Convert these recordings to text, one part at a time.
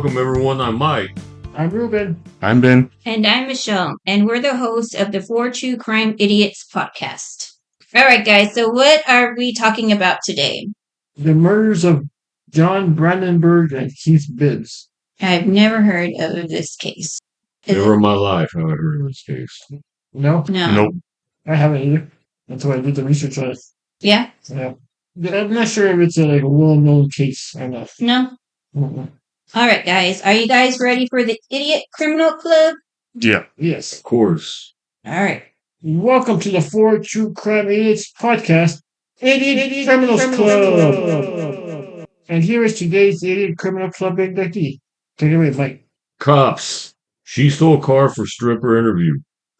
Welcome, everyone. I'm Mike. I'm Ruben. I'm Ben. And I'm Michelle, and we're the hosts of the 4 True Crime Idiots podcast. All right, guys, so what are we talking about today? The murders of John Brandenburg and Keith Bibbs. I've never heard of this case. Never in my life have I heard of this case. No? No. Nope. I haven't either. That's why I did the research on it. Yeah? Yeah. I'm not sure if it's a well-known case or not. No? Mhm. All right, guys, are you guys ready for the Idiot Criminal Club? Yeah. Yes. Of course. All right. Welcome to the 4 True Crime Idiots podcast, Idiot Criminals Club. And here is today's Idiot Criminal Club inductee. Take it away, Mike. Cops. She stole a car for stripper interview.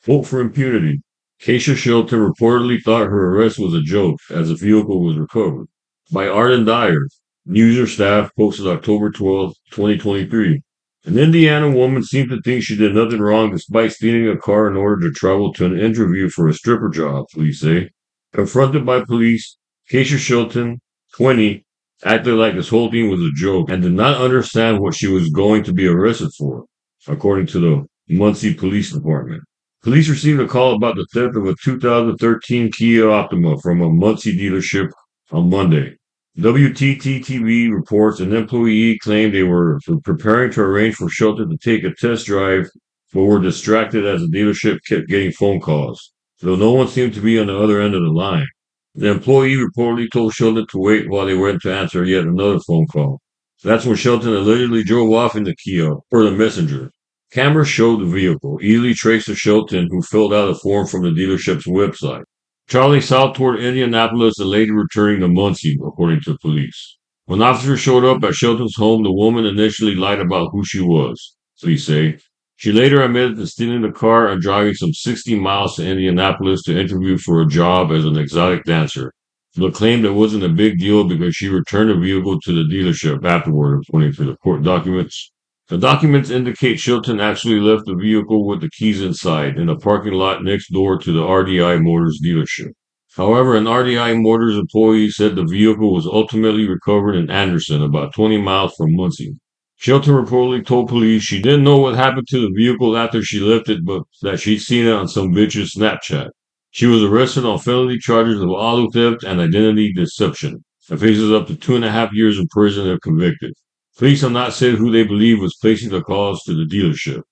Vote for impunity. Keisha Shelton reportedly thought her arrest was a joke as the vehicle was recovered. By Arden Dyer. News or staff posted October 12, 2023. An Indiana woman seemed to think she did nothing wrong despite stealing a car in order to travel to an interview for a stripper job, police say. Confronted by police, Keisha Shelton, 20, acted like this whole thing was a joke and did not understand what she was going to be arrested for, according to the Muncie Police Department. Police received a call about the theft of a 2013 Kia Optima from a Muncie dealership on Monday. WTTV reports an employee claimed they were preparing to arrange for Shelton to take a test drive, but were distracted as the dealership kept getting phone calls, though no one seemed to be on the other end of the line. The employee reportedly told Shelton to wait while they went to answer yet another phone call. That's when Shelton allegedly drove off in the Kia, per the messenger. Cameras showed the vehicle, easily traced to Shelton, who filled out a form from the dealership's website. Traveling south toward Indianapolis, the lady returning to Muncie, according to police. When officers showed up at Shelton's home, the woman initially lied about who she was, police say. She later admitted to stealing the car and driving some 60 miles to Indianapolis to interview for a job as an exotic dancer, but claimed it wasn't a big deal because she returned the vehicle to the dealership afterward, according to the court documents. The documents indicate Shelton actually left the vehicle with the keys inside in a parking lot next door to the RDI Motors dealership. However, an RDI Motors employee said the vehicle was ultimately recovered in Anderson, about 20 miles from Muncie. Shelton reportedly told police she didn't know what happened to the vehicle after she left it, but that she'd seen it on some bitch's Snapchat. She was arrested on felony charges of auto theft and identity deception and faces up to 2.5 years in prison if convicted. Police have not said who they believe was placing the calls to the dealership.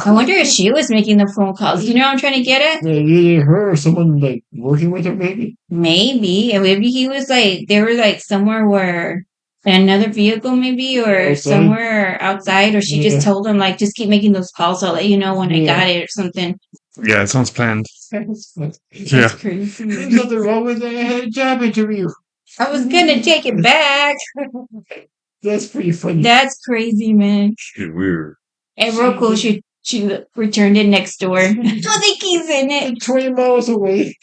I wonder if she was making the phone calls. You know what I'm trying to get at? Either her or someone like working with her, maybe. Maybe. And maybe he was like, they were like somewhere where another vehicle maybe or Outside. somewhere outside, or she Yeah. just told him like, just keep making those calls. I'll let you know when I Yeah. got it or something. Yeah, it sounds planned. That's Yeah. Crazy. There's nothing wrong with that. I had a job interview. I was gonna take it back. That's pretty funny. That's crazy, man. It's weird. And real cool, she returned it next door. With the keys in it. 20 miles away.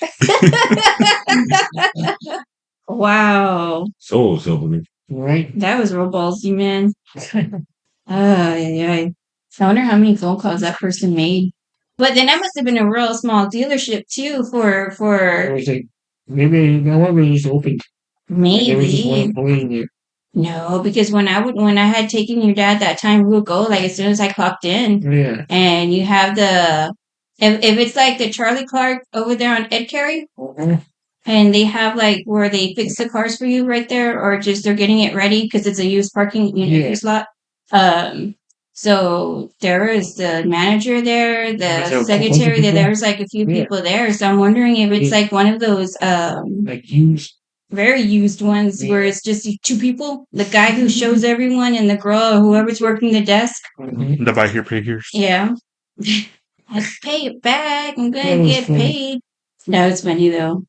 Wow. So something. Right? That was real ballsy, man. Yeah. I wonder how many phone calls that person made. But then that must have been a real small dealership too I for was like, maybe no one was just opened. There was just one maybe. employee in there. No, because when I had taken your dad that time, we would go like as soon as I clocked in. Yeah. And you have if it's like the Charlie Clark over there on Ed Carey, and they have like where they fix the cars for you right there, or just they're getting it ready because it's a used parking Yeah. used lot. So there is the manager there, There's the a bunch of secretary there. people. There's like a few Yeah. people there. So I'm wondering if it's Yeah. like one of those Like used. very used ones where Yeah. it's just these two people, the guy who shows everyone and the girl or whoever's working the desk. Mhm. The buy here, pay here. Yeah. I pay it back. I'm That gonna was get funny. paid. That was funny though.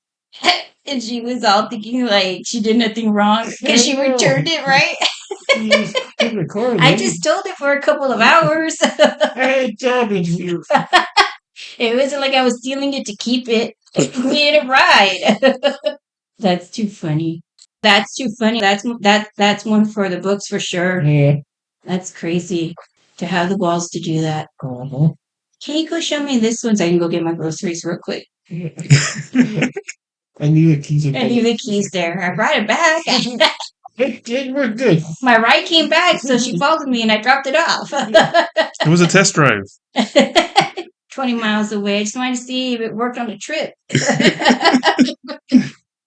And she was all thinking like she did nothing wrong because she I know. returned it, right? You just took the car, I man. just stole it for a couple of hours. I had a job interview. It wasn't like I was stealing it to keep it. I needed a ride. That's too funny. That's too funny. That's one for the books for sure. Yeah. That's crazy to have the balls to do that. Uh-huh. Can you go show me this one so I can go get my groceries real quick? I knew the keys. I leave the keys there. I brought it back. It worked good. My ride came back, so she followed me and I dropped it off. It was a test drive. 20 miles away. I just wanted to see if it worked on the trip.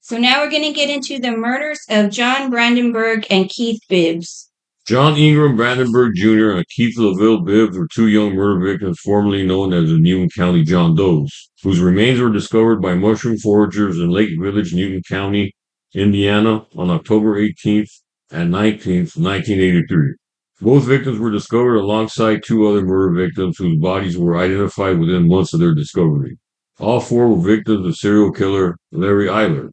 So now we're going to get into the murders of John Brandenburg and Keith Bibbs. John Ingram Brandenburg Jr. and Keith LaVille Bibbs were two young murder victims formerly known as the Newton County John Does, whose remains were discovered by mushroom foragers in Lake Village, Newton County, Indiana, on October 18th and 19th, 1983. Both victims were discovered alongside two other murder victims whose bodies were identified within months of their discovery. All four were victims of serial killer Larry Eyler.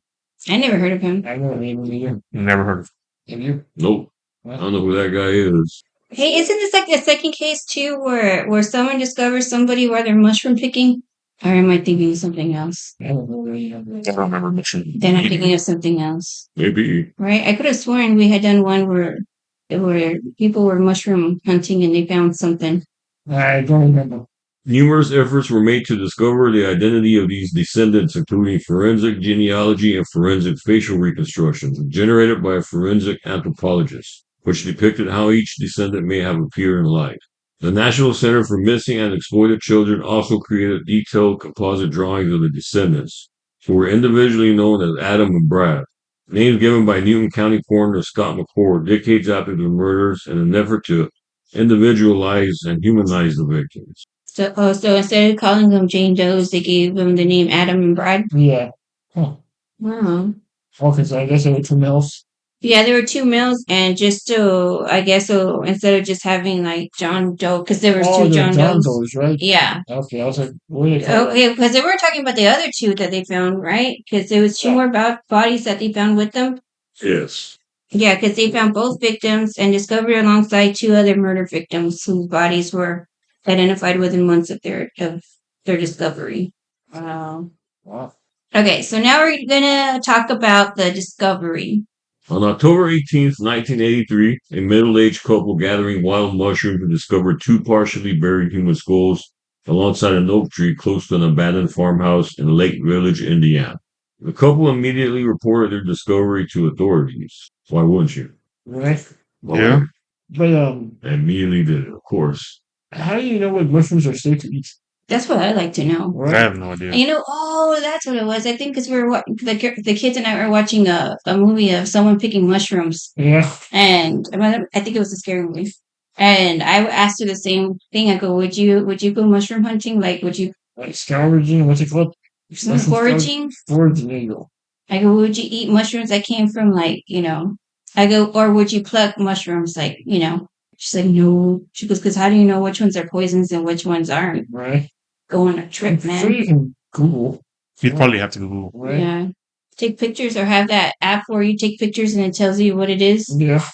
I never heard of him. I don't know either. Never heard of Have you? Nope. I don't know who that guy is. Hey, isn't this like a second case too, where someone discovers somebody while they're mushroom picking? Or am I thinking of something else? I don't know either. it. I don't remember mentioning. Then I'm thinking of something else, Maybe. right? I could have sworn we had done one where people were mushroom hunting and they found something. I don't remember. Numerous efforts were made to discover the identity of these descendants, including forensic genealogy and forensic facial reconstructions generated by a forensic anthropologist, which depicted how each descendant may have appeared in life. The National Center for Missing and Exploited Children also created detailed composite drawings of the descendants, who were individually known as Adam and Brad, names given by Newton County Coroner Scott McCord decades after the murders in an effort to individualize and humanize the victims. So instead of calling them Jane Does, they gave them the name Adam and Brad. Yeah. Huh. Wow. Okay, so I guess there were two males. Yeah, there were two males, and just so I guess so instead of just having like John Doe, because there was Oh, two the John John Does. Does, right? Yeah. Okay, I was like, what do they call it? Okay, because they were talking about the other two that they found, right? Because there was two more bodies that they found with them. Yes. Yeah, because they found both victims and discovered alongside two other murder victims whose bodies were identified within months of their discovery. Wow. Wow. Okay, so now we're gonna talk about the discovery. On October 18th, 1983, a middle-aged couple gathering wild mushrooms discovered two partially buried human skulls alongside an oak tree close to an abandoned farmhouse in Lake Village, Indiana. The couple immediately reported their discovery to authorities. Why wouldn't you? Right? Why Yeah. wouldn't But you? They immediately did it, of course. how do you know what mushrooms are safe to eat? That's what I'd like to know. I Right? have no idea. And oh, that's what it was. I think because we were the kids and I were watching a movie of someone picking mushrooms, Yeah. and I think it was a scary movie. And I asked her the same thing. I go, would you go mushroom hunting? Like, would you Like scavenging, what's it called? Mushroom foraging? Foraging, there you go. I go, would you eat mushrooms that came from like, I go, or would you pluck mushrooms like, She's like, no. She goes, because how do you know which ones are poisons and which ones aren't? Right? Go on a trip, So man. you can Google. You'd probably have to Google. Right? Yeah. Take pictures or have that app where you take pictures and it tells you what it is. Yeah.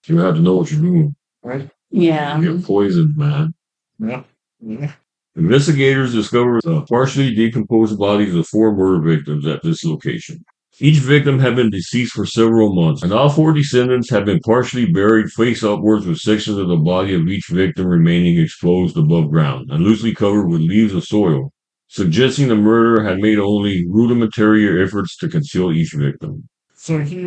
You have to know what you're doing. Right? Yeah. You get poisoned, man. Yeah. Yeah. Investigators discovered the partially decomposed bodies of four murder victims at this location. Each victim had been deceased for several months, and all four descendants had been partially buried face upwards with sections of the body of each victim remaining exposed above ground and loosely covered with leaves of soil, suggesting the murderer had made only rudimentary efforts to conceal each victim. So he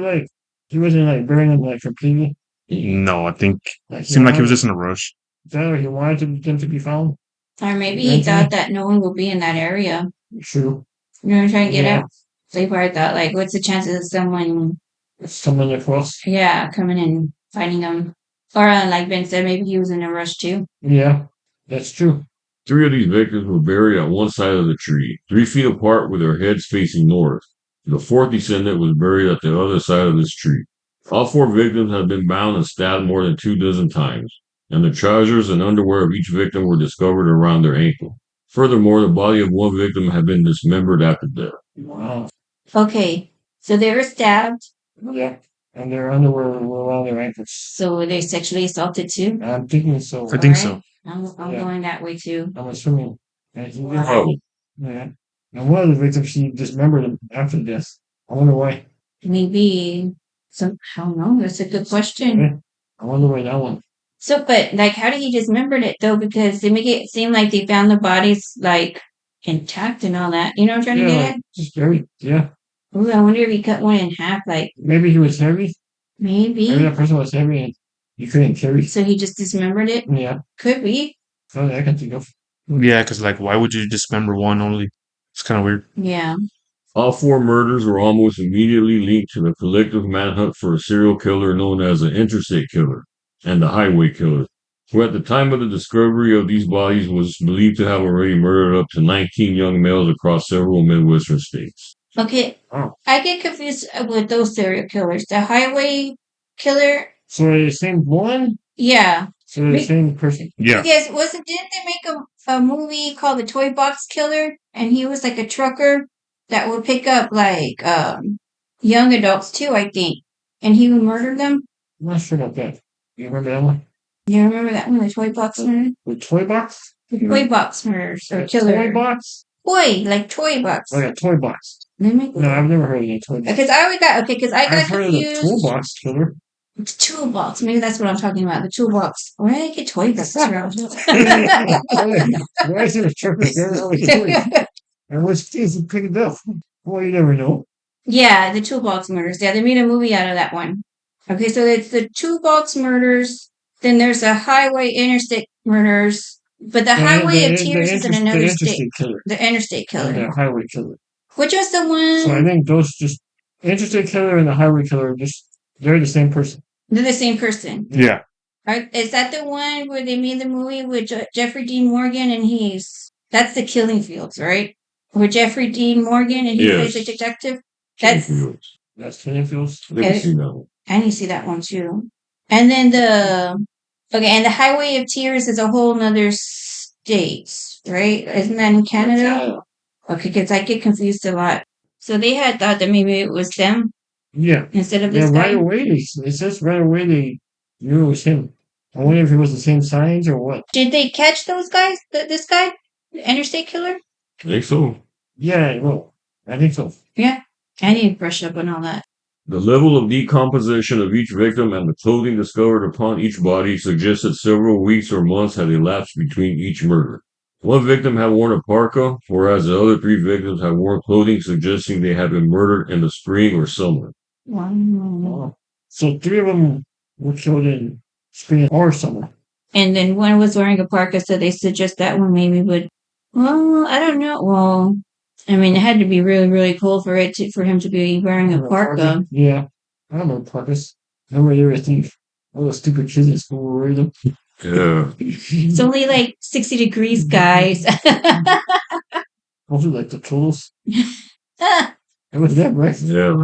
wasn't like burying them like completely. No, I think Like it seemed like he was just in a rush. that, or he wanted them to be found. Or maybe he thought that no one would be in that area. True. You know what I'm trying to get Yeah. at? So he probably thought, like, what's the chances of someone, Someone across. coming and finding them? Or, like Ben said, maybe he was in a rush too. Yeah. That's true. Three of these victims were buried at one side of the tree, 3 feet apart with their heads facing north. The fourth descendant was buried at the other side of this tree. All four victims had been bound and stabbed more than 24 times, and the trousers and underwear of each victim were discovered around their ankle. Furthermore, the body of one victim had been dismembered after death. Wow. Okay. So they were stabbed. Yeah. And their underwear were around their ankles. So were they sexually assaulted too? I'm thinking so. I think so. I'm Yeah. going that way too. I'm assuming. And he did. Probably. Yeah. And one of the victims, she dismembered him after death. I wonder why. Maybe some, I don't know. That's a good question. Yeah. I wonder why that one. So, but like, how did he dismembered it though? Because they make it seem like they found the bodies like intact and all that. You know what I'm trying to Yeah, get like, at? just very, yeah. Ooh, I wonder if he cut one in half. Like, Maybe he was heavy. Maybe Maybe. that person was heavy and you couldn't carry. So he just dismembered it? Yeah, Could be. so I can think of. Yeah, because like, why would you dismember one only? It's kind of weird. Yeah. All four murders were almost immediately linked to the collective manhunt for a serial killer known as the interstate killer and the highway killer, who at the time of the discovery of these bodies was believed to have already murdered up to 19 young males across several Midwestern states. Okay. Oh. I get confused with those serial killers. The highway killer, So they're the same one? yeah. So they're the same person. Yeah. Because didn't they make a movie called The Toy Box Killer? And he was like a trucker that would pick up like young adults too, I think. And he would murder them. I'm not sure about that. You remember that one? You remember that one, the toy box murder? The toy box? The toy box murders or The killer. toy box? Toy, like toy box. Like a toy box. Let me No, I've never heard of a toy box. because I always got because I got I've heard of the confused. toolbox killer. The toolbox. Maybe that's what I'm talking about. The toolbox. Where did I get toy box from? Why is it a trucker there? And what's this? Pick it up. Well, you never know. Yeah, the toolbox murders. Yeah, they made a movie out of that one. Okay, so it's the toolbox murders. Then there's the highway interstate murders. But the highway of tears is in another state. Killer. The interstate killer. And the highway killer. Which was the one? So I think those just interstate killer and the highway killer they're the same person. They're the same person. Yeah. Right? Is that the one where they made the movie with Jeffrey Dean Morgan and that's the Killing Fields, right? With Jeffrey Dean Morgan and he Yes. plays a detective. That's Killing Fields. I think I've seen that one. I need to see that one too. And then and the Highway of Tears is a whole nother state, right? Isn't that in Canada? Okay, because I get confused a lot. So they had thought that maybe it was them Yeah. instead of Yeah, this right guy. away, it says right away they knew it was him. I wonder if it was the same signs or what. Did they catch those guys? This guy, the interstate killer? I think so. Yeah, well, I think so. Yeah, I need to brush up on all that. The level of decomposition of each victim and the clothing discovered upon each body suggested several weeks or months had elapsed between each murder. One victim had worn a parka, whereas the other three victims had worn clothing suggesting they had been murdered in the spring or summer. Wow. So 3 of them were killed in spring or summer. And then one was wearing a parka, so they suggest that one maybe would. Well, I don't know. Well, I mean, it had to be really, really cool for him to be wearing a parka. Yeah, I remember parkas. I remember everything. All those stupid kids in school were wearing them. Yeah. It's only like 60 degrees, guys. Also, like the tools. It was them, right? Yeah.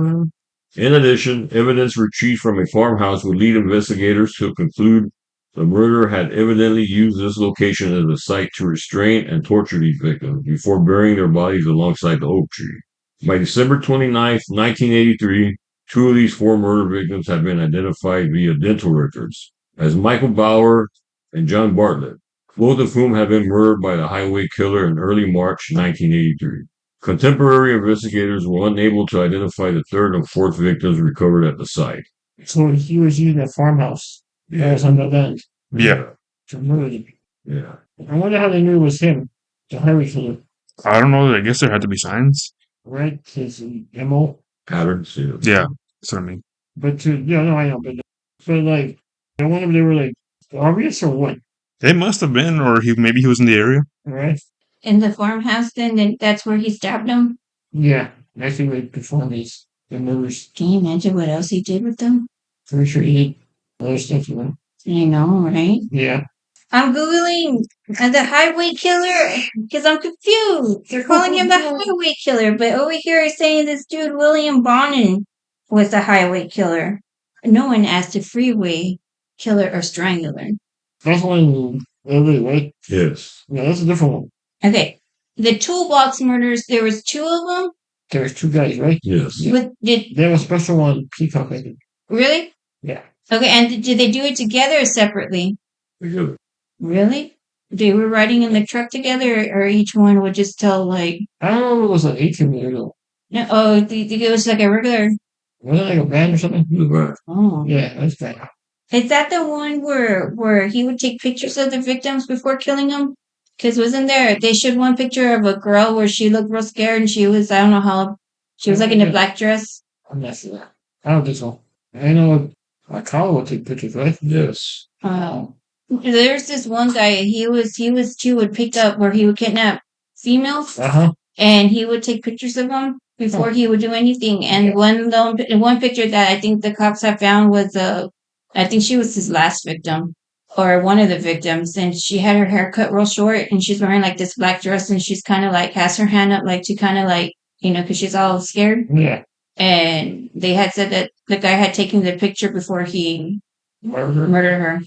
In addition, evidence retrieved from a farmhouse would lead investigators to conclude the murderer had evidently used this location as a site to restrain and torture these victims before burying their bodies alongside the oak tree. By December 29th, 1983, 2 of these 4 murder victims had been identified via dental records as Michael Bauer and John Bartlett, both of whom had been murdered by the highway killer in early March 1983. Contemporary investigators were unable to identify the 3rd and 4th victims recovered at the site. So he was using that farmhouse. That was on the land. Yeah. To murder them. Yeah. I wonder how they knew it was him, the highway killer, I don't know. I guess there had to be signs. right? His MO. Patterns, yeah. Yeah. That's what I mean. But I know, but like, I wonder if they were like obvious or what, They must have been, or maybe he was in the area. right? In the farmhouse, then that's where he stabbed him. Yeah, I think they perform the murders. Can you imagine what else he did with them? Pretty sure he did other stuff to them. I know, right? Yeah. I'm Googling the highway killer because I'm confused. They're calling him the highway killer, but over here it's saying this dude, William Bonin, was the highway killer. No one asked a freeway killer or strangler. That's one in LA, right? Yes. Yeah, that's a different one. Okay. The toolbox murders, there was 2 of them. There's 2 guys, right? Yes. Yeah. They have a special one, Peacock, I think. Really? Yeah. Okay, and did they do it together or separately? Together. Really? They were riding in the truck together, or each one would just tell like? I don't know if it was an 18-year old. No, it was like a regular. Was it like a band or something? Right. Oh, Yeah, that's bad. is that the one where he would take pictures of the victims before killing them? Because wasn't there? They showed one picture of a girl where she looked real scared, and she was, I don't know how, she was like in a black dress. I'm not sure. I don't think so. I know Kyle will take pictures, right? Yes. There's this one guy. He would pick up where he would kidnap females, and he would take pictures of them before he would do anything. And one picture that I think the cops have found was I think she was his last victim or one of the victims, and she had her hair cut real short, and she's wearing like this black dress, and she's kind of like has her hand up like to kind of like because she's all scared. Yeah. And they had said that the guy had taken the picture before he murdered her.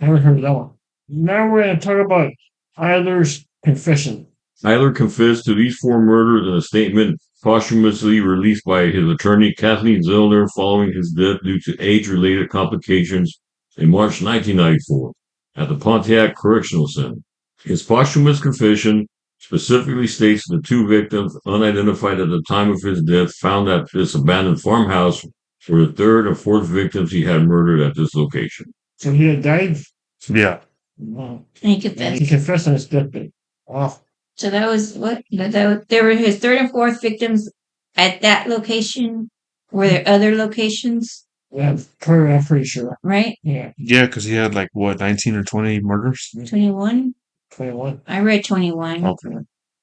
I haven't heard of that one. Now we're going to talk about Eyler's confession. Eyler confessed to these 4 murders in a statement posthumously released by his attorney Kathleen Zellner following his death due to age-related complications in March 1994 at the Pontiac Correctional Center. His posthumous confession specifically states the 2 victims, unidentified at the time of his death, found at this abandoned farmhouse were the 3rd and 4th victims he had murdered at this location. So he had died? Yeah. Wow. And he confessed. He confessed on his deathbed. Wow. So that was what? There were his 3rd and 4th victims at that location. Were there other locations? Yeah, I'm pretty sure. Right? Yeah. Yeah, because he had 19 or 20 murders. 21? 21. I read 21. Okay.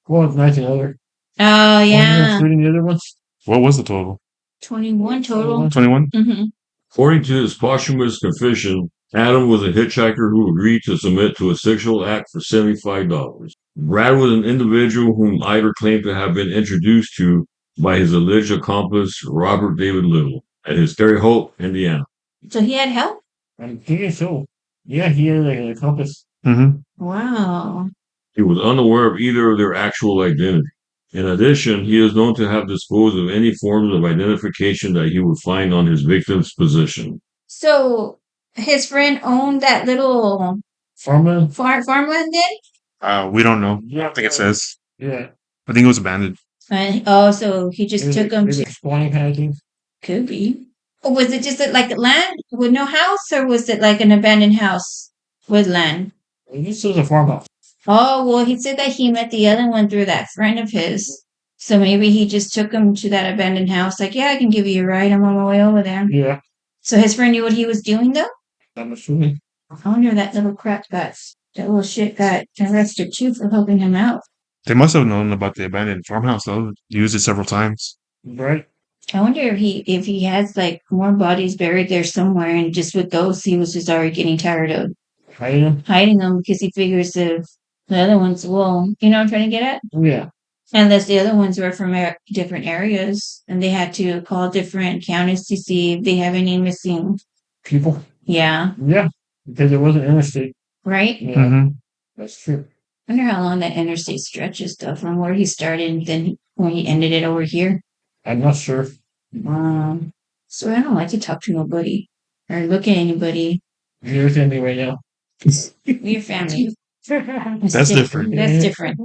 Well, it's 19 other. Oh, yeah. Including the other ones? What was the total? 21 total. 21? Mm-hmm. According to his posthumous confession, Adam was a hitchhiker who agreed to submit to a sexual act for $75. Brad was an individual whom Eyler claimed to have been introduced to by his alleged accomplice, Robert David Little, at his Terre Haute, Indiana. So he had help? I'm thinking so. Yeah, he had an accomplice. Mm-hmm. Wow. He was unaware of either of their actual identity. In addition, he is known to have disposed of any forms of identification that he would find on his victim's possession. So his friend owned that little Farmland? farmland then? We don't know. Yeah. I don't think it says. Yeah. I think it was abandoned. So he just took him. Maybe spawning kind of thing. Could be. Or was it just like land with no house, or was it like an abandoned house with land? This is a farmhouse. Oh, well, he said that he met the other one through that friend of his. So maybe he just took him to that abandoned house. Like, yeah, I can give you a ride. I'm on my way over there. Yeah. So his friend knew what he was doing, though? I'm assuming. I wonder that little shit got arrested too for helping him out. They must have known about the abandoned farmhouse, though. He used it several times. Right? I wonder if he has like more bodies buried there somewhere, and just with those, he was just already getting tired of hiding them because he figures if the other ones will, you know what I'm trying to get at? Yeah. Unless the other ones were from different areas and they had to call different counties to see if they have any missing People? Yeah. Yeah. Because it wasn't interstate. Right? Yeah. Mm-hmm. That's true. I wonder how long that interstate stretches though, from where he started and then when he ended it over here. I'm not sure. So I don't like to talk to nobody or look at anybody. You're with me right now. Your family. That's different. That's different.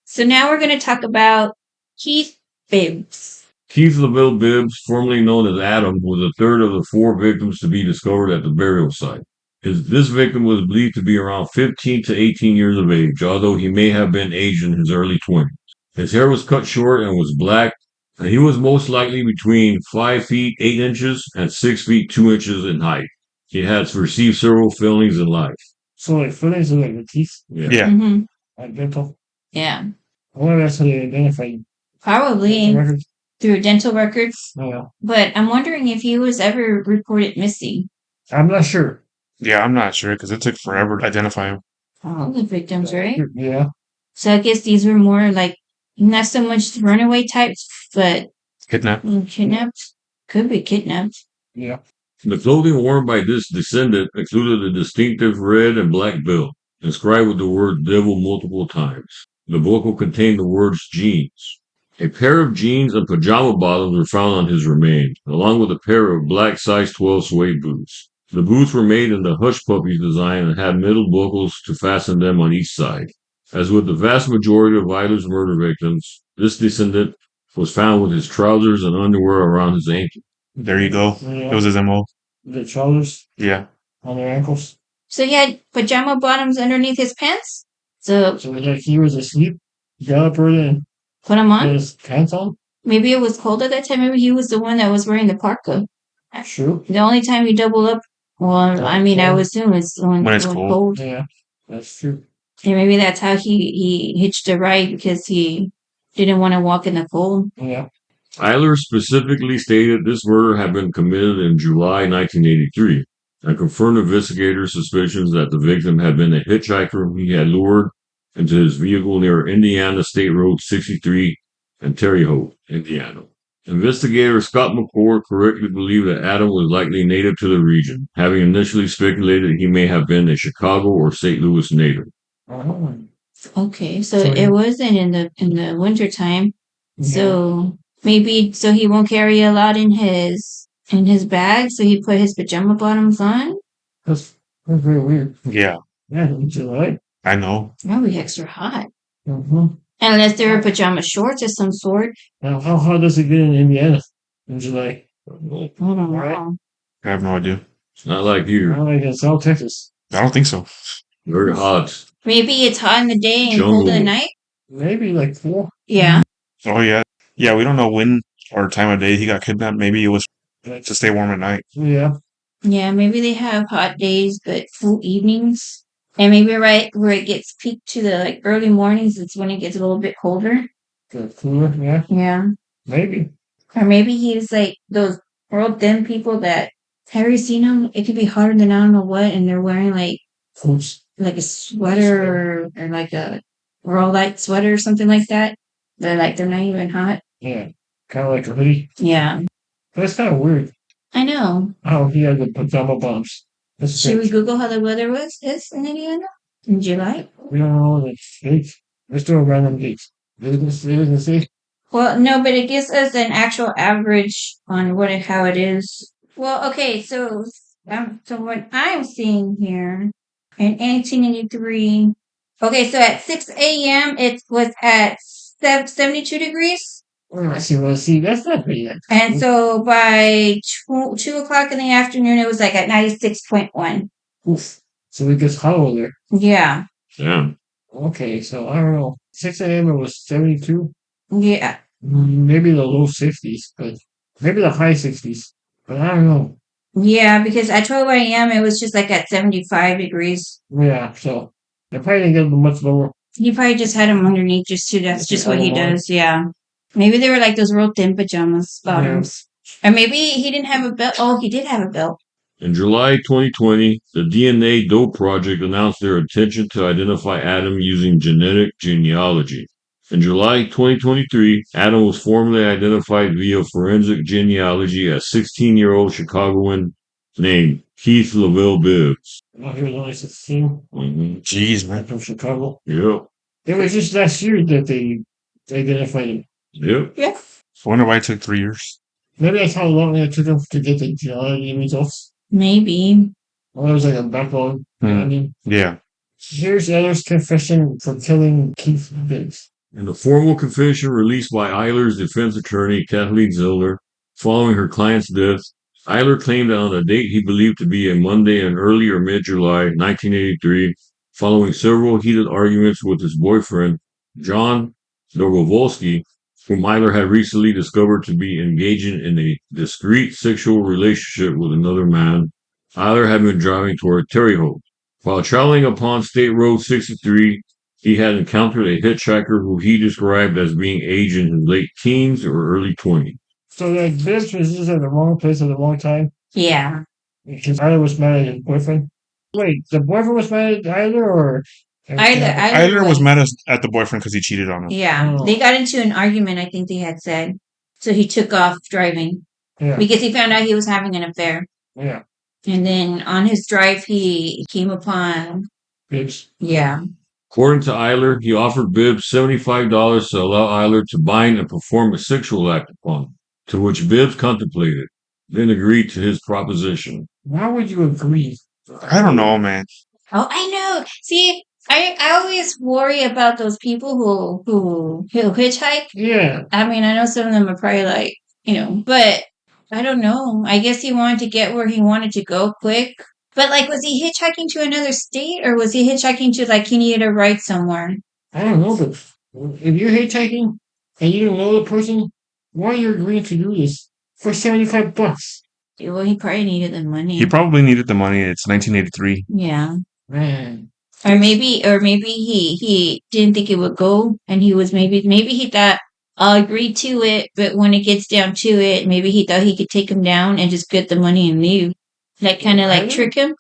So now we're going to talk about Keith Bibbs. Keith LaVille Bibbs, formerly known as Adam, was the 3rd of the 4 victims to be discovered at the burial site. This victim was believed to be around 15 to 18 years of age, although he may have been aged in his early 20s. His hair was cut short and was black, and he was most likely between 5 feet 8 inches and 6 feet 2 inches in height. He had received several fillings in life. So, like, fillings are like the teeth? Yeah. Mm-hmm. Like dental? Yeah. I wonder if that's how they identify you. Probably Records? through dental records. Oh, yeah. But I'm wondering if he was ever reported missing. I'm not sure. Yeah, I'm not sure because it took forever to identify him. All the victims, right? Yeah. So I guess these were more like not so much runaway types, but Kidnapped. kidnapped. Could be kidnapped. Yeah. The clothing worn by this descendant included a distinctive red and black belt, inscribed with the word devil multiple times. The buckle contained the words jeans. A pair of jeans and pajama bottoms were found on his remains, along with a pair of black size 12 suede boots. The boots were made in the Hush Puppies design and had middle buckles to fasten them on each side. As with the vast majority of Eyler's murder victims, this descendant was found with his trousers and underwear around his ankle. There you go. Yeah. It was his MO. The trousers Yeah. on their ankles. So he had pajama bottoms underneath his pants. So So, like, he was asleep, got up early and put them put on. his pants on. Maybe it was cold at that time. Maybe he was the one that was wearing the parka. True. The only time you double up, well, I mean, I would assume it's when When it's cold. Yeah, that's true. And maybe that's how he hitched a ride because he didn't want to walk in the cold. Yeah. Eyler specifically stated this murder had been committed in July 1983 and confirmed investigators' suspicions that the victim had been a hitchhiker he had lured into his vehicle near Indiana State Road 63 in Terre Haute, Indiana. Investigator Scott McCord correctly believed that Adam was likely native to the region, having initially speculated he may have been a Chicago or St. Louis native. Oh. Okay, so So it wasn't in the winter time. Yeah. So maybe so he won't carry a lot in his bag, so he put his pajama bottoms on. That's very weird. Yeah, Yeah, in July. I know. Probably extra hot. Mm-hmm. Unless they were pajama shorts of some sort. Now, how hot does it get in Indiana in July? I don't know. I have no idea. It's not like here. Not like in South Texas. I don't think so. Very hot. Maybe it's hot in the day and cold in the Jungle. night. Maybe like 4. Yeah. Oh yeah, yeah. We don't know when or time of day he got kidnapped. Maybe it was to stay warm at night. Yeah. Yeah, maybe they have hot days but cool evenings. And maybe right where it gets peaked to the like early mornings, it's when it gets a little bit colder. Good cooler. Yeah. Yeah. Maybe. Or maybe he's like those world thin people that have you seen them? It could be hotter than I don't know what, and they're wearing Foods. like a sweater or like a roll light sweater or something like that. They're not even hot. Yeah. Kind of like a hoodie. Yeah. But it's kind of weird I know. how he had the pajama bombs. That's Should we strange. Google how the weather is in Indiana in July? We don't know the dates. Let's do a random dates. Doesn't say. Well, no, but it gives us an actual average on how it is. Well, okay, so what I'm seeing here in 1883. Okay, so at 6 a.m. it was at 72 degrees. Let's see. That's not pretty good. And so by 2 o'clock in the afternoon, it was like at 96.1. Oof. So it gets hollow there. Yeah. Yeah. Okay, so I don't know. 6 a.m. it was 72. Yeah. Maybe the low 60s, but maybe the high 60s. But I don't know. Yeah, because at 12 a.m. it was just like at 75 degrees. Yeah, so they probably didn't get much lower. He probably just had them underneath just too. That's just what he does. Yeah. Maybe they were like those real thin pajamas bottoms. Or maybe he didn't have a belt. Oh, he did have a belt. In July 2020, the DNA Dope Project announced their intention to identify Adam using genetic genealogy. In July 2023, Adam was formally identified via forensic genealogy as 16-year-old Chicagoan named Keith Bibbs. Oh, he was only 16. Mm-hmm. Jeez, man. From Chicago. Yep. It was just last year that they identified him. Yep. Yeah. I wonder why it took 3 years. Maybe that's how long it took them to get the genealogy results. Maybe. Well, it was like a backlog. You know what I mean? Yeah. Here's Eyler's confession for killing Keith Bibbs. In a formal confession released by Eyler's defense attorney, Kathleen Ziller, following her client's death, Eyler claimed that on a date he believed to be a Monday in early or mid-July 1983, following several heated arguments with his boyfriend, John Dobrovolsky, whom Eyler had recently discovered to be engaging in a discreet sexual relationship with another man, Eyler had been driving toward Terre Haute. While traveling upon State Road 63, he had encountered a hitchhiker who he described as being aged in his late teens or early 20s. So, like, Bibbs was just at the wrong place at the wrong time. Yeah. Because Eyler was mad at his boyfriend. Wait, the boyfriend was mad at Eyler, or? Eyler was mad at the boyfriend because he cheated on him. Yeah. Oh. They got into an argument, I think they had said. So he took off driving. Yeah. Because he found out he was having an affair. Yeah. And then on his drive, he came upon. Bibbs. Yeah. According to Eyler, he offered Bibbs $75 to allow Eyler to bind and perform a sexual act upon him, to which Bibbs contemplated, then agreed to his proposition. Why would you agree? I don't know, man. Oh, I know. See, I always worry about those people who hitchhike. Yeah. I mean, I know some of them are probably like, but I don't know. I guess he wanted to get where he wanted to go quick. But like, was he hitchhiking to another state, or was he hitchhiking to like he needed a ride somewhere? I don't know, but if you're hitchhiking and you don't know the person, why are you agreeing to do this for $75? Well, he probably needed the money. He probably needed the money. It's 1983. Yeah. Man. Or maybe he didn't think it would go, and he was maybe he thought I'll agree to it, but when it gets down to it, maybe he thought he could take him down and just get the money and leave, like kind of like Eyler? trick him.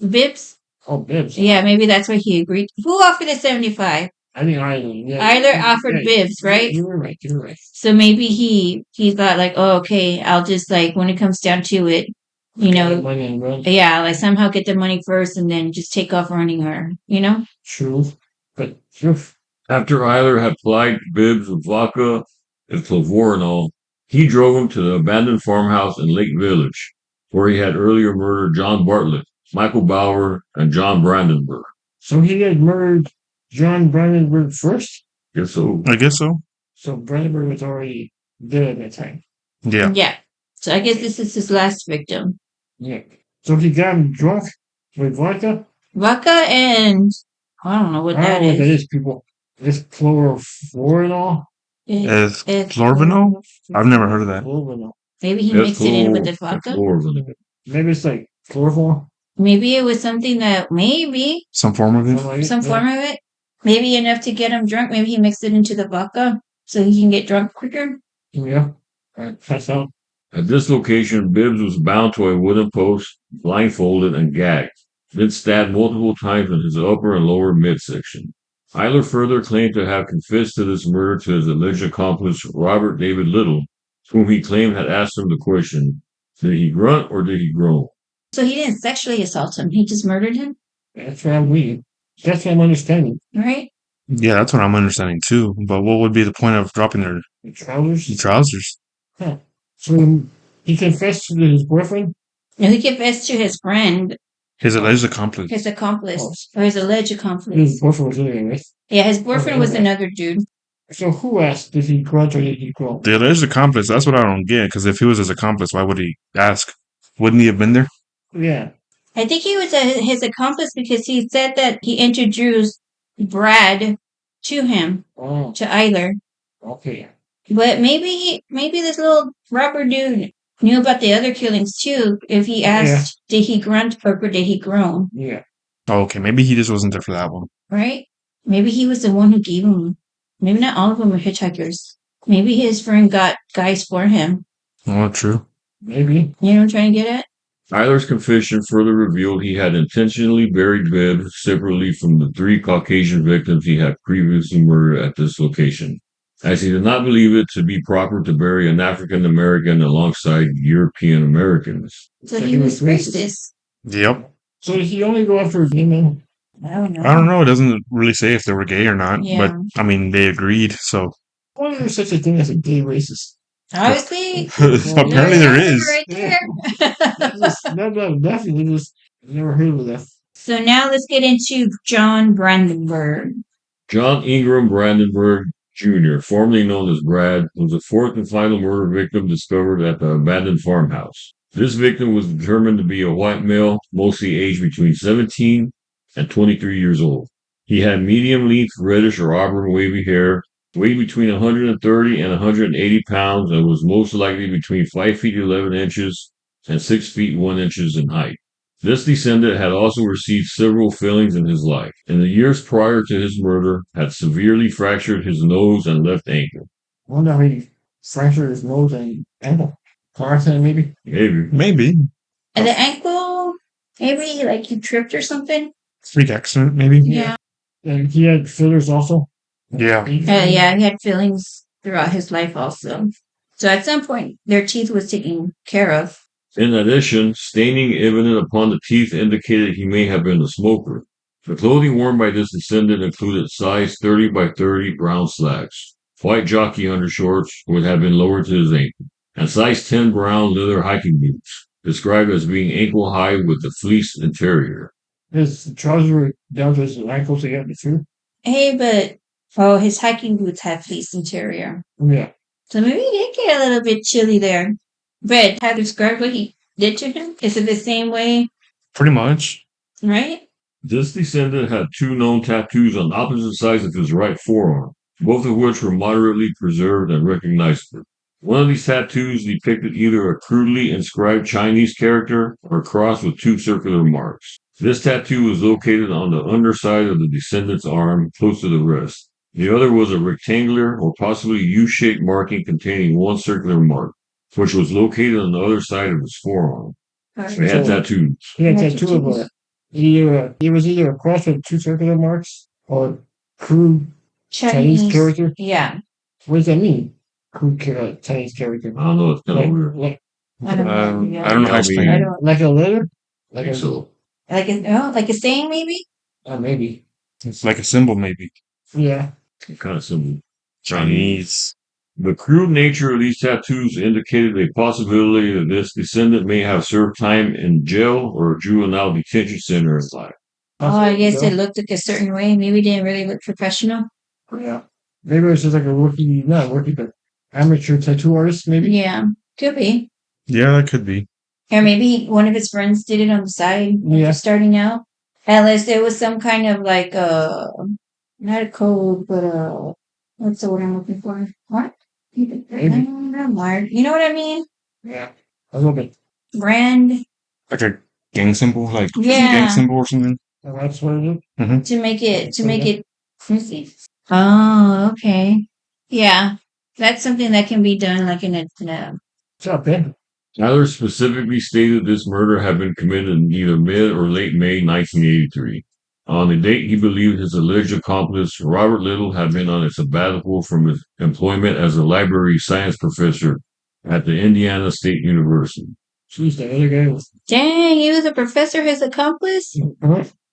Bibbs, Oh, Bibbs. yeah, maybe that's why he agreed. Who offered the 75? I think Eyler. Yeah. Eyler offered Bibbs, right? You were right. You were right. So maybe he thought like, oh, okay, I'll just like when it comes down to it, you Get know, money and run. yeah, like somehow get the money first and then just take off running her, you know? True. But true. After Eyler had plied Bibbs with vodka and chloroformol, he drove him to the abandoned farmhouse in Lake Village, where he had earlier murdered John Bartlett, Michael Bauer, and John Brandenburg. So he had murdered John Brandenburg first? Guess so. I guess so. So Brandenburg was already dead at that time. Yeah. Yeah. So I guess this is his last victim. Yeah. So he got him drunk with vodka? Vodka and I don't know what I that don't know what that is. is, people. It's chloroformol? As It's Chlorvinol? I've never heard of that. Chloroformol. maybe he That's mixed it in with the vodka. chloroform. Maybe it's like chloroform? Maybe it was something that maybe Some form of Something it. like it? some form of it. Maybe enough to get him drunk. Maybe he mixed it into the vodka so he can get drunk quicker. Yeah. That's out. At this location, Bibbs was bound to a wooden post, blindfolded, and gagged, then stabbed multiple times in his upper and lower midsection. Eyler further claimed to have confessed to this murder to his alleged accomplice, Robert David Little, whom he claimed had asked him the question, did he grunt or did he groan? So he didn't sexually assault him. He just murdered him, That's what I'm reading. That's what I'm understanding. right? Yeah, that's what I'm understanding too. But what would be the point of dropping their The trousers? trousers? Huh. So he confessed to his boyfriend? No, he confessed to his friend, His alleged accomplice. his accomplice, Oh. or his alleged accomplice. His boyfriend was living with. Yeah, his boyfriend was Okay. another dude. So who asked, did he grunt or did he groan? The alleged accomplice, that's what I don't get. Because if he was his accomplice, why would he ask? Wouldn't he have been there? Yeah. I think he was his accomplice because he said that he introduced Brad to him, Oh, to Eyler. okay. But maybe this little rubber dude knew about the other killings too. If he asked, did he grunt or did he groan? Yeah. Oh, okay, maybe he just wasn't there for that one. Right? Maybe he was the one who gave him. Maybe not all of them were hitchhikers. Maybe his friend got guys for him. Oh, true. Maybe. You know what I'm trying to get at? Eyler's confession further revealed he had intentionally buried Bibbs separately from the 3 Caucasian victims he had previously murdered at this location, as he did not believe it to be proper to bury an African American alongside European Americans. So he was racist. Yep. So did he only go after women? I don't know. I don't know. It doesn't really say if they were gay or not. Yeah. But, I mean, they agreed. So, I wonder if there's such a thing as a gay racist. Obviously, apparently there is. Right there. That definitely just never heard of that. So now let's get into John Brandenburg. John Ingram Brandenburg Jr., formerly known as Brad, was the 4th and final murder victim discovered at the abandoned farmhouse. This victim was determined to be a white male, mostly aged between 17 and 23 years old. He had medium-length reddish or auburn wavy hair, weighed between 130 and 180 pounds, and was most likely between 5 feet 11 inches and 6 feet 1 inches in height. This descendant had also received several fillings in his life. In the years prior to his murder, had severely fractured his nose and left ankle. I wonder how he fractured his nose and ankle. Car accident, maybe? Maybe. Maybe. And the ankle, maybe like he tripped or something. Freak accident, maybe? Yeah. And he had fillers also? Yeah. Yeah, he had fillings throughout his life also. So at some point, their teeth was taken care of. In addition, staining evident upon the teeth indicated he may have been a smoker. The clothing worn by this descendant included size 30 by 30 brown slacks, white jockey undershorts would have been lowered to his ankle, and size 10 brown leather hiking boots, described as being ankle high with a fleece interior. His trousers were down to his ankles, so he had to through? Hey, but his hiking boots had fleece interior. Yeah. So maybe he did get a little bit chilly there. But have you described what he did to him? Is it the same way? Pretty much. Right? This descendant had 2 known tattoos on opposite sides of his right forearm, both of which were moderately preserved and recognizable. One of these tattoos depicted either a crudely inscribed Chinese character or a cross with two circular marks. This tattoo was located on the underside of the descendant's arm, close to the wrist. The other was a rectangular or possibly U-shaped marking containing one circular mark, which was located on the other side of his forearm. So he had tattoos. He had a tattoo of it was either a cross with two circular marks or crude Chinese character. Yeah. What does that mean? Crude Chinese character. I don't know. It's kind of weird. I don't know. I don't know how to explain it. Like a letter? I think so. Like a saying maybe? Maybe. It's like a symbol, maybe. Yeah. Kind of simple. Chinese. The crude nature of these tattoos indicated a possibility that this descendant may have served time in jail or a juvenile detention center in his life. Oh, I guess it looked like a certain way. Maybe it didn't really look professional. Yeah. Maybe it was just like a not rookie, but amateur tattoo artist, maybe? Yeah, could be. Yeah, that could be. Or maybe one of his friends did it on the side after starting out. Unless it was some kind of like not a code, but what's the word I'm looking for? What? Maybe. You know what I mean? Yeah. A little bit. Brand. Like a gang symbol, like Yeah. gang symbol or something. Oh, that's what it is? To make it. Let me see. Oh, okay. Yeah, that's something that can be done like in a What's up, Ben? Eyler specifically stated this murder had been committed in either mid or late May 1983. On the date, he believed his alleged accomplice, Robert Little, had been on a sabbatical from his employment as a library science professor at the Indiana State University. Jeez, that other guy was. Dang, he was a professor, his accomplice?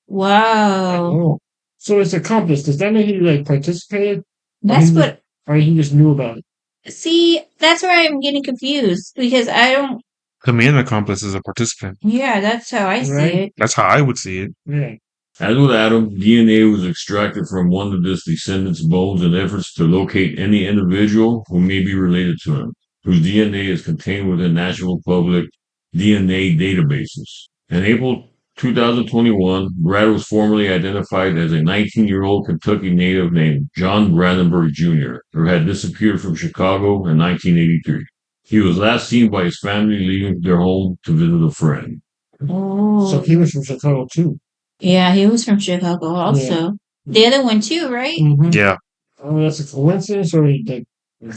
Wow. Oh. So his accomplice, does that mean he like participated? That's what. Or he just knew about it? See, that's where I'm getting confused because I don't. To me, an accomplice is a participant. Yeah, that's how I see it. That's how I would see it. Yeah. As with Adam, DNA was extracted from one of his descendants' bones in efforts to locate any individual who may be related to him, whose DNA is contained within national public DNA databases. In April 2021, Brad was formally identified as a 19-year-old Kentucky native named John Brandenburg Jr., who had disappeared from Chicago in 1983. He was last seen by his family leaving their home to visit a friend. Oh. So he was from Chicago too. Yeah, he was from Chicago also. The other one too, right? Mm-hmm. Yeah. Oh, that's a coincidence or like a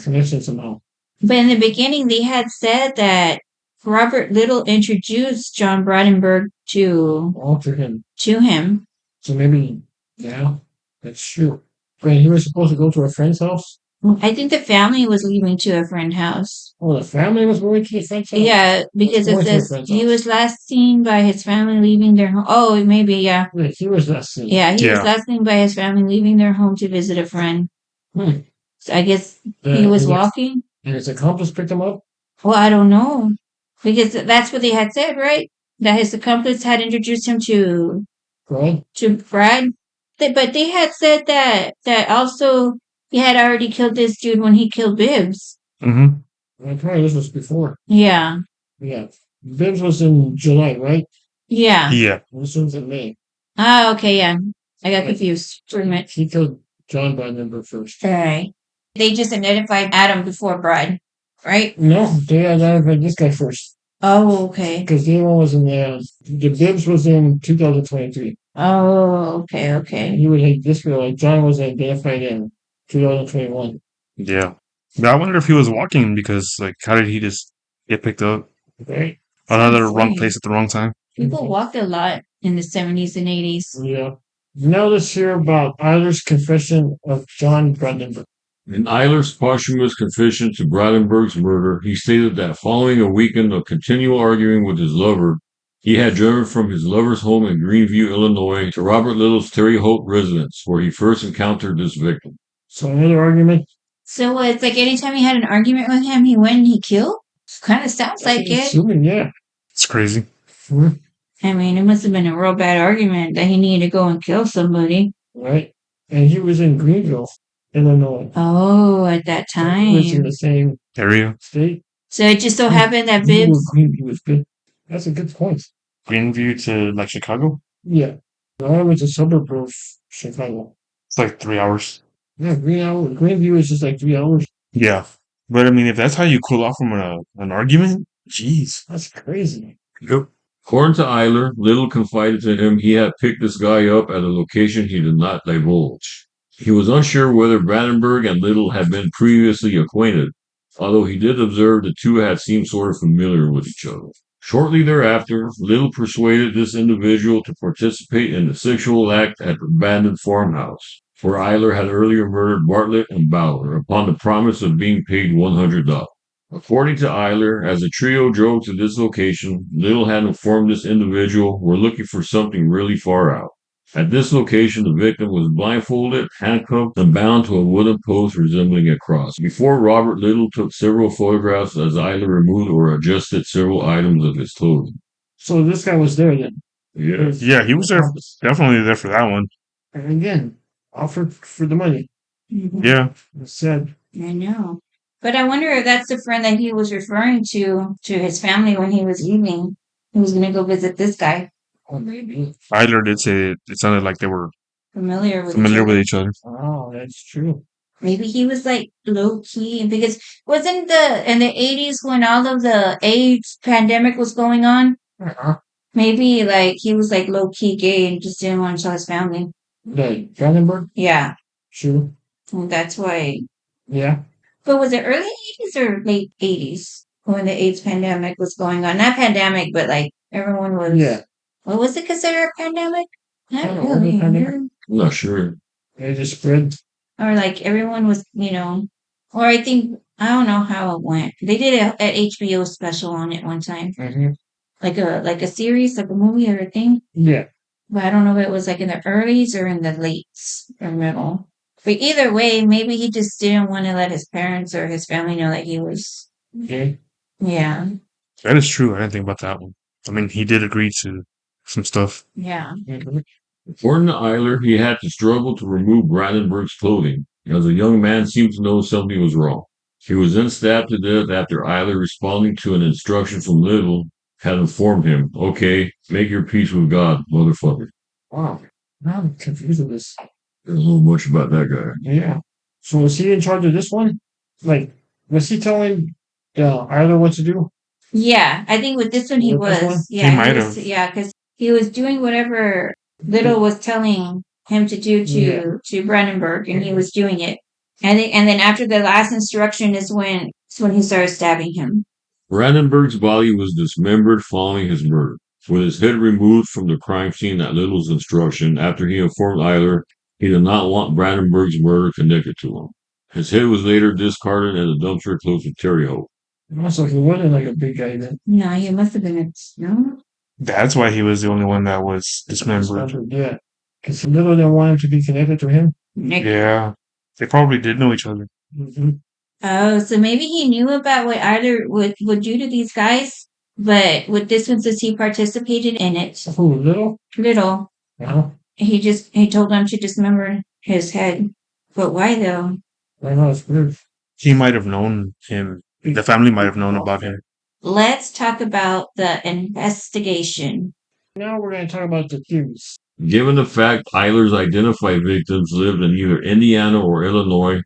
connection somehow? But in the beginning, they had said that Robert Little introduced John Brandenburg to him. To So maybe, yeah, that's true. But he was supposed to go to a friend's house? I think the family was leaving to a friend's house. Oh, the family was going to a friend's house? Yeah, because it says he was last seen by his family leaving their home. Oh, maybe, yeah. Wait, he was last seen. Yeah, he was last seen by his family leaving their home to visit a friend. So I guess he was walking. And his accomplice picked him up? Well, I don't know. Because that's what they had said, right? That his accomplice had introduced him to Brad. But they had said that also he had already killed this dude when he killed Bibbs. Mm-hmm. Probably this was before. Yeah. Yeah. Bibbs was in July, right? Yeah. Yeah. This one's in May. Ah, okay, yeah. I got confused for a minute. He killed John Brandenburg first. All right. They just identified Adam before Brad, right? No, they identified this guy first. Oh, okay. Because the other one was in the Bibbs was in 2023. Oh, okay. He would hate this guy. Like John was identified in 2021. Yeah. But I wonder if he was walking because, like, how did he just get picked up? Right. Another wrong place at the wrong time. People walked a lot in the 70s and 80s. Yeah. Now let's hear about Eyler's confession of John Brandenburg. In Eyler's posthumous confession to Brandenburg's murder, he stated that following a weekend of continual arguing with his lover, he had driven from his lover's home in Greenview, Illinois, to Robert Little's Terre Haute residence, where he first encountered this victim. So another argument? So it's like anytime he had an argument with him, he went and he killed? Kind of sounds like it. Assuming, yeah. It's crazy. I mean, it must have been a real bad argument that he needed to go and kill somebody. Right. And he was in Greenville, Illinois. Oh, at that time. He was in the same area. State. So it just so happened that Bibbs... Greenview was good. That's a good point. Greenview to, like, Chicago? Yeah. I was a suburb of Chicago. It's like 3 hours. Yeah, Greenview is just like 3 hours. Yeah. But I mean, if that's how you cool off from an argument, jeez. That's crazy. Yep. According to Eyler, Little confided to him he had picked this guy up at a location he did not divulge. He was unsure whether Brandenburg and Little had been previously acquainted, although he did observe the two had seemed sort of familiar with each other. Shortly thereafter, Little persuaded this individual to participate in the sexual act at the abandoned farmhouse, where Eyler had earlier murdered Bartlett and Bauer upon the promise of being paid $100. According to Eyler, as the trio drove to this location, Little had informed this individual we're looking for something really far out. At this location, the victim was blindfolded, handcuffed, and bound to a wooden post resembling a cross. Before Robert Little took several photographs as Eyler removed or adjusted several items of his clothing. So this guy was there then. Yeah. Yeah, he was there, definitely there for that one. And again, offered for the money. Mhm. Yeah. It's sad. I know. But I wonder if that's the friend that he was referring to his family when he was leaving. He was going to go visit this guy. Or maybe. Eyler did say it sounded like they were Familiar with familiar each with other. each other. Oh, that's true. Maybe he was like low key because wasn't in the 80s when all of the AIDS pandemic was going on? Uh-huh. Maybe like he was like low key gay and just didn't want to tell his family. The Brandenburg? Yeah. True. And that's why. Yeah. But was it early 80s or late 80s when the AIDS pandemic was going on? Not pandemic, but like everyone was. Yeah. What was it considered a pandemic? I Not don't know, really. pandemic? I'm not sure. It just spread. Or like everyone was, or I think, I don't know how it went. They did an HBO special on it one time. Mm-hmm. Like a series, like a movie or a thing. Yeah. But I don't know if it was like in the earlys or in the lates or middle. But either way, maybe he just didn't want to let his parents or his family know that he was. Okay. Yeah. That is true. I didn't think about that one. I mean, he did agree to some stuff. Yeah. Mm-hmm. According to Eyler, he had to struggle to remove Brandenburg's clothing, as the young man seemed to know something was wrong. He was then stabbed to death after Eyler, responding to an instruction from Little, had informed him, okay, make your peace with God, motherfucker. Wow. Now I'm confused with this. There's a little much about that guy. Yeah. So was he in charge of this one? Like, was he telling Eyler what to do? Yeah. I think with this one he With this was. one? Yeah. He might was, have. yeah, because he was doing whatever Little was telling him to do to Brandenburg, and he was doing it. And then after the last instruction is when he started stabbing him. Brandenburg's body was dismembered following his murder, with his head removed from the crime scene at Little's instruction after he informed Eyler he did not want Brandenburg's murder connected to him. His head was later discarded in a dumpster close to Terre Haute. So he wasn't like a big guy then. No, he must have been no. That's why he was the only one that was dismembered. Yeah. Because Little didn't want him to be connected to him. Yeah. They probably did know each other. Mm-hmm. Oh, so maybe he knew about what Eyler would do to these guys, but with this one, since he participated in it, Who, Little? Little, No. he told them to dismember his head. But why though? I know, it's weird. He might have known him. The family might have known about him. Let's talk about the investigation. Now we're going to talk about the theories. Given the fact Eyler's identified victims lived in either Indiana or Illinois,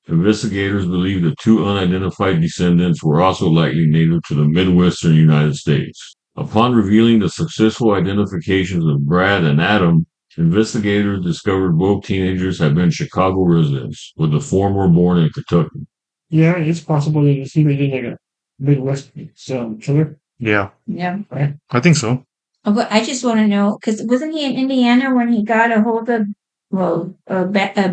investigators believe the two unidentified descendants were also likely native to the Midwestern United States. Upon revealing the successful identifications of Brad and Adam, investigators discovered both teenagers had been Chicago residents, with the former born in Kentucky. Yeah, it's possible that he made it like a Midwest killer. Yeah. Yeah. Right? I think so. Oh, but I just want to know, because wasn't he in Indiana when he got a hold of,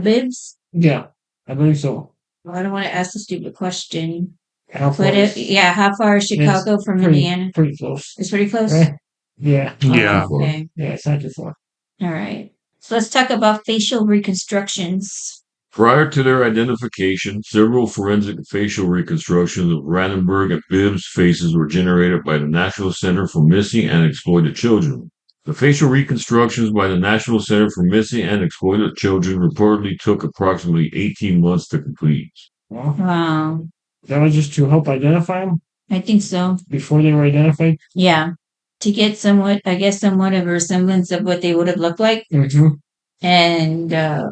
Bibbs? Yeah, I believe so. Well, I don't want to ask a stupid question. How far But is- how far is Chicago from Indiana? Pretty close. It's pretty close. Right? Yeah. Yeah. Oh, okay. Yeah, it's not too far. All right. So let's talk about facial reconstructions. Prior to their identification, several forensic facial reconstructions of Brandenburg and Bibbs' faces were generated by the National Center for Missing and Exploited Children. The facial reconstructions by the National Center for Missing and Exploited Children reportedly took approximately 18 months to complete. Well, Wow. that was just to help identify them I think so. before they were identified. Yeah. To get somewhat of a resemblance of what they would have looked like. Mm-hmm. And I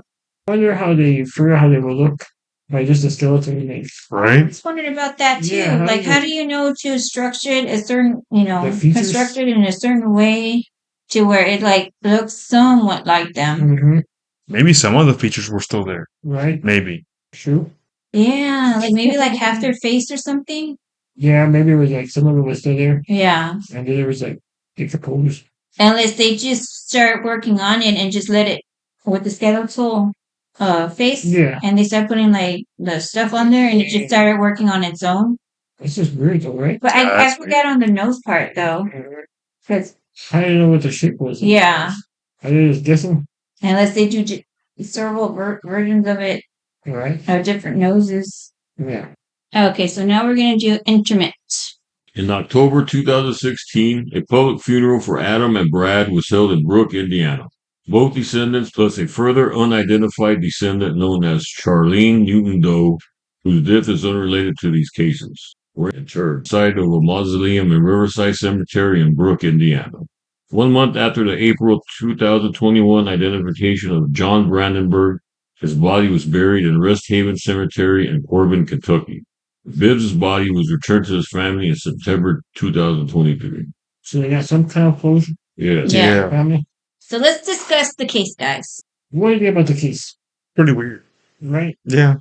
wonder how they figure out how they will look Like just a skeleton remains. I Right? was wondering about that too. Yeah, Like, how do you know to structure it a certain, The features? construct it in a certain way to where it like looks somewhat like them? Mm-hmm. Maybe some of the features were still there. Right. Maybe. True. Yeah, like maybe like half their face or something. Yeah, maybe it was like some of it was still there, Yeah, and then there was like decomposed. unless they just start working on it and just let it with the skeletal face, Yeah. and they start putting like the stuff on there, and it just started working on its own. It's just weird though, right? But I That's forgot on the nose part though, because I didn't know what the shape was. yeah, I was guessing. unless they do several versions of it Right. of different noses. Yeah. Okay, so now we're gonna do interment. In October 2016, a public funeral for Adam and Brad was held in Brooke, Indiana. Both descendants, plus a further unidentified descendant known as Charlene Newton Doe, whose death is unrelated to these cases, were interred site of a mausoleum in Riverside Cemetery in Brooke, Indiana. 1 month after the April 2021 identification of John Brandenburg, his body was buried in Rest Haven Cemetery in Corbin, Kentucky. Bibbs' body was returned to his family in September 2023. So they got some kind of closure. Yeah. Yeah. Family. So let's discuss the case, guys. What do you think about the case? Pretty weird. Right. Yeah.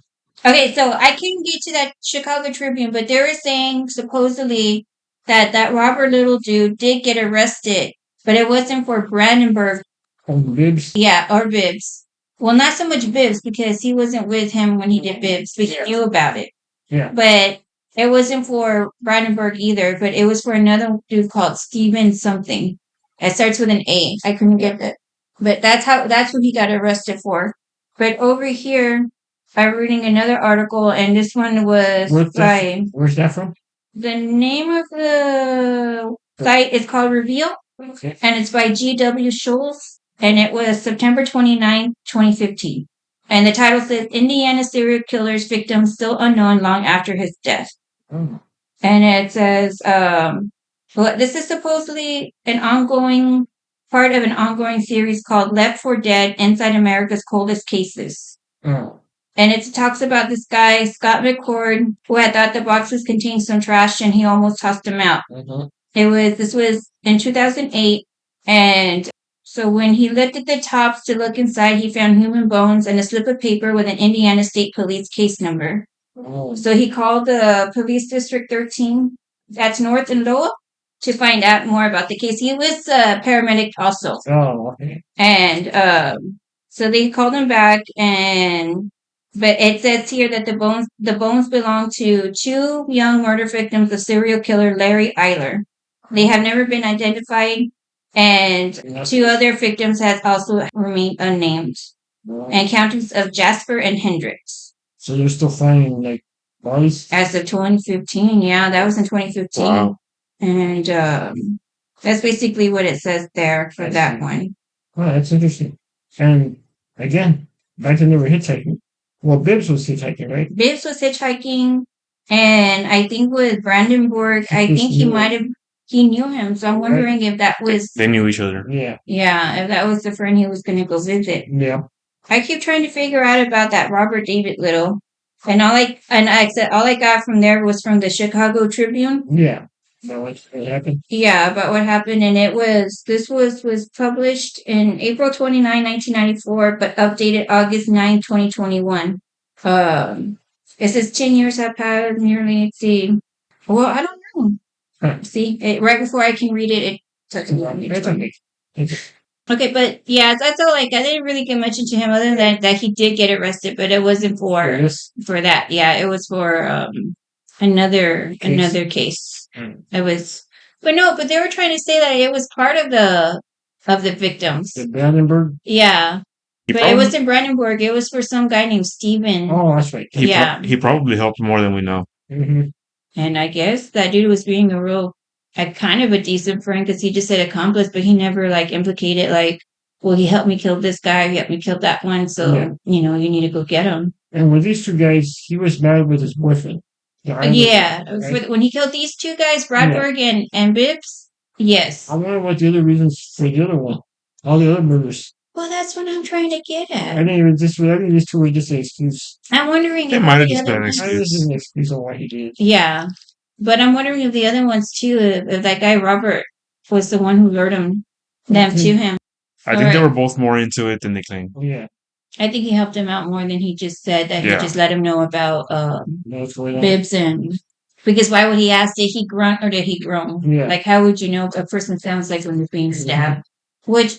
Okay, so I can get to that Chicago Tribune, but they were saying supposedly that Robert Little dude did get arrested, but it wasn't for Brandenburg. Oh, Bibbs. Yeah, or Bibbs. Well, not so much Bibbs because he wasn't with him when he did Bibbs, but he knew about it. Yeah. But it wasn't for Brandenburg either, but it was for another dude called Steven something. It starts with an A. I couldn't get it. But that's what he got arrested for. But over here, I'm reading another article, and this one was Where's that from? the name of the site is called Reveal, Okay. and it's by G.W. Scholes, and it was September 29, 2015. And the title says, Indiana serial killer's victim still unknown long after his death. Oh. And it says, well, this is supposedly an ongoing part of an ongoing series called Left for Dead Inside America's Coldest Cases. Oh. And it talks about this guy, Scott McCord, who had thought the boxes contained some trash and he almost tossed them out. Mm-hmm. This was in 2008. And so when he lifted the tops to look inside, he found human bones and a slip of paper with an Indiana State Police case number. Oh. So he called the Police District 13, that's North and Lowell, to find out more about the case. He was a paramedic also. Oh. Okay. And so they called him back, but it says here that the bones belong to two young murder victims of serial killer Larry Eyler. They have never been identified, and two other victims has also remained unnamed, and counties of Jasper and Hendricks. So they're still finding like bodies? As of 2015, yeah, that was in 2015. Wow. And that's basically what it says there for that one. Oh, that's interesting. And again, back to never hitchhiking. Well, Bibbs was hitchhiking, right? Bibbs was hitchhiking, and I think with Brandenburg, I think he knew him. So I'm wondering if that was, They knew each other. Yeah. if that was the friend he was going to go visit. Yeah. I keep trying to figure out about that Robert David Little, and all I got from there was from the Chicago Tribune. Yeah. So what happened? Yeah, about what happened, and this was published in April 29, 1994, but updated August 9, 2021. It says 10 years have passed nearly. Let's see. Well, I don't know. Huh. See, right before I can read it, it took a long That's time. okay. Okay, but yeah, that's all. Like, I didn't really get much into him other than that he did get arrested, but it wasn't for that. Yeah, it was for another case. It was, but they were trying to say that it was part of the victims. The Brandenburg? Yeah, but it wasn't Brandenburg. It was for some guy named Steven. Oh, that's right. He probably helped more than we know. Mm-hmm. And I guess that dude was being a kind of a decent friend because he just said accomplice, but he never like implicated like, well, he helped me kill this guy, he helped me kill that one, so you need to go get him. And with these two guys, he was married with his boyfriend. Yeah, when he killed these two guys, Bradberg and Bibbs. Yes. I wonder what the other reasons for the other one. All the other murders. Well, that's what I'm trying to get I at. think these two were just an excuse. I'm wondering It if might have the just other been an ones. I think this is excuse. an excuse on what he did. Yeah, but I'm wondering if the other ones too. If that guy Robert was the one who lured them to him. I think they were both more into it than they claimed. Yeah. I think he helped him out more than he just said that. Yeah. He just let him know about What's going on? Bibbs and because why would he ask? Did he grunt or did he groan? Yeah. Like how would you know a person sounds like when they're being stabbed? Which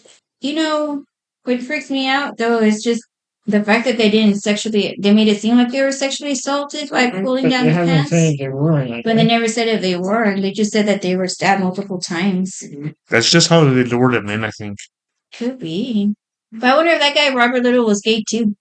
what freaks me out though is just the fact that they made it seem like they were sexually assaulted by pulling But down they the haven't pants. said they were. But they never said if they were. They just said that they were stabbed multiple times. That's just how they lured him in, I think. Could be. But I wonder if that guy Robert Little was gay too.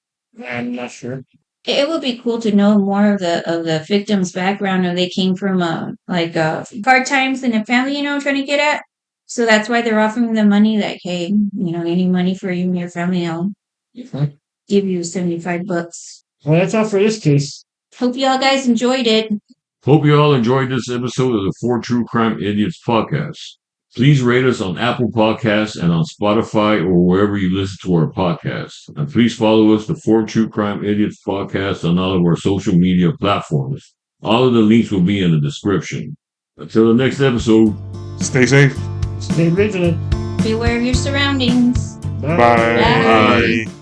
I'm not sure. It would be cool to know more of the victim's background, or they came from hard times in a family, trying to get at. So that's why they're offering them money. Like, hey, any money for you and your family, I'll give you $75. Well, that's all for this case. Hope y'all guys enjoyed it. Hope you all enjoyed this episode of the Four True Crime Idiots podcast. Please rate us on Apple Podcasts and on Spotify or wherever you listen to our podcast. And please follow us, the Four True Crime Idiots podcast, on all of our social media platforms. All of the links will be in the description. Until the next episode. Stay safe. Stay vigilant. Beware of your surroundings. Bye. Bye. Bye.